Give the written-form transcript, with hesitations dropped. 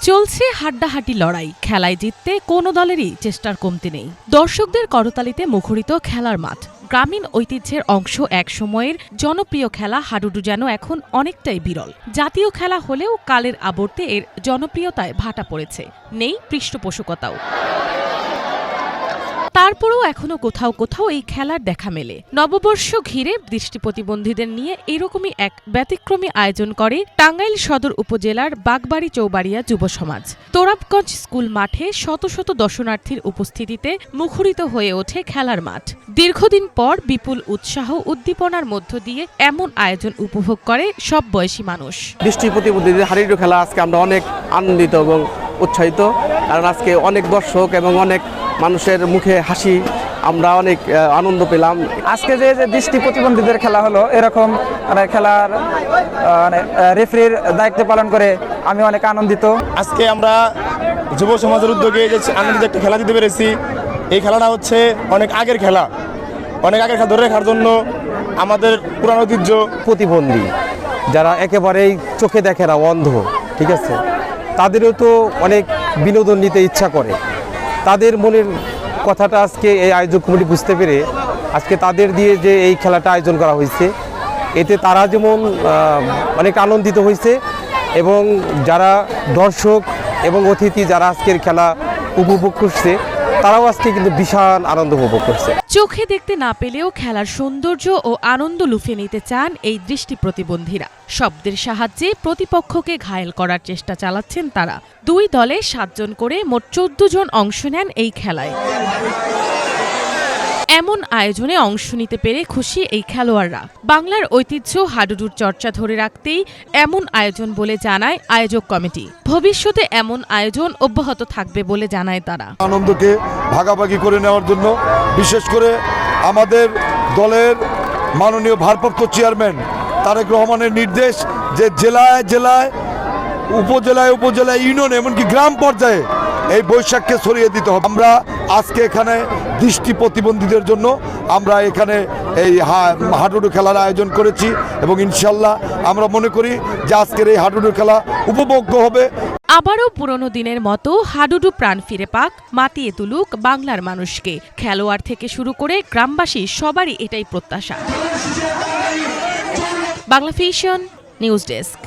চলছে হাড্ডাহাড্ডি লড়াই। খেলায় জিততে কোনো দলেরই চেষ্টার কমতি নেই। দর্শকদের করতালিতে মুখরিত খেলার মাঠ। গ্রামীণ ঐতিহ্যের অংশ এক সময়ের জনপ্রিয় খেলা হাডুডু যেন এখন অনেকটাই বিরল। জাতীয় খেলা হলেও কালের আবর্তে এর জনপ্রিয়তায় ভাটা পড়েছে, নেই পৃষ্ঠপোষকতাও। তারপরও এখনো কোথাও কোথাও এই খেলার দেখা মেলে। নববর্ষ ঘিরে দৃষ্টি প্রতিবন্ধীদের নিয়ে এরকমই এক ব্যতিক্রমী আয়োজন করে টাঙ্গাইল সদর উপজেলার বাগবাড়ি চৌবাড়িয়া যুব সমাজ। তোরাবগঞ্জ স্কুল মাঠে শত শত দর্শনার্থীর উপস্থিতিতে মুখরিত হয়ে ওঠে খেলার মাঠ। দীর্ঘদিন পর বিপুল উৎসাহ উদ্দীপনার মধ্য দিয়ে এমন আয়োজন উপভোগ করে সব বয়সী মানুষ। দৃষ্টি প্রতিবন্ধীদের হাডুডু খেলা আজকে আমরা অনেক আনন্দিত এবং উৎসাহিত, কারণ আজকে অনেক দর্শক এবং অনেক মানুষের মুখে হাসি, আমরা অনেক আনন্দ পেলাম। আজকে যে দৃষ্টি প্রতিবন্ধীদের খেলা হলো, এরকম খেলার রেফারির দায়িত্ব পালন করে আমি অনেক আনন্দিত। আজকে আমরা যুব সমাজের উদ্যোগে যে আনন্দিত একটা খেলা দিতে পেরেছি। এই খেলাটা হচ্ছে অনেক আগের খেলা ধরে রাখার জন্য আমাদের পুরানো ঐতিহ্য। প্রতিবন্ধী যারা একেবারেই চোখে দেখে না, অন্ধ, ঠিক আছে, তাদেরও তো অনেক বিনোদন নিতে ইচ্ছা করে। তাদের মনের কথাটা আজকে এই আয়োজক কমিটি বুঝতে পেরে আজকে তাদের দিয়ে যে এই খেলাটা আয়োজন করা হয়েছে, এতে তারা যেমন অনেক আনন্দিত হয়েছে এবং যারা দর্শক এবং অতিথি যারা আজকের খেলা উপভোগ করছে তারাও আজকে কিন্তু বিশাল আনন্দ উপভোগ করছে। চোখে দেখতে না পেলেও খেলার সৌন্দর্য ও আনন্দ লুফে নিতে চান এই দৃষ্টি প্রতিবন্ধীরা। শব্দের সাহায্যে প্রতিপক্ষকে ঘায়েল করার চেষ্টা চালাচ্ছেন তারা। দুই দলে 7 জন করে মোট 14 জন অংশ নেন এই খেলায়। এমন আয়োজনে অংশ নিতে পেরে খুশি এই খেলোয়াড়রা। বাংলার ঐতিহ্য হাডুডুর চর্চা ধরে রাখতেই এমন আয়োজন বলে জানায় আয়োজক কমিটি। ভবিষ্যতে এমন আয়োজন অব্যাহত থাকবে বলে জানায় তারা। আনন্দকে ভাগাভাগি করে নেওয়ার জন্য বিশেষ করে আমাদের দলের মাননীয় ভারপ্রাপ্ত চেয়ারম্যান তারেক রহমানের নির্দেশ যে জেলায় জেলায় উপজেলায় ইউনিয়ন এমনকি গ্রাম পর্যায়ে এই বৈশাখকে ছড়িয়ে দিতে হবে। আমরা আজকে এখানে দৃষ্টি প্রতিবন্ধীদের জন্য আমরা এখানে এই হাডুডু খেলার আয়োজন করেছি এবং ইনশাল্লাহ আমরা মনে করি যে আজকের এই হাডুডু খেলা উপভোগ্য হবে। আবারও পুরনো দিনের মতো হাডুডু প্রাণ ফিরে পাক, মাতিয়ে তুলুক বাংলার মানুষকে। খেলোয়াড় থেকে শুরু করে গ্রামবাসী সবারই এটাই প্রত্যাশা। Bangla vision news desk.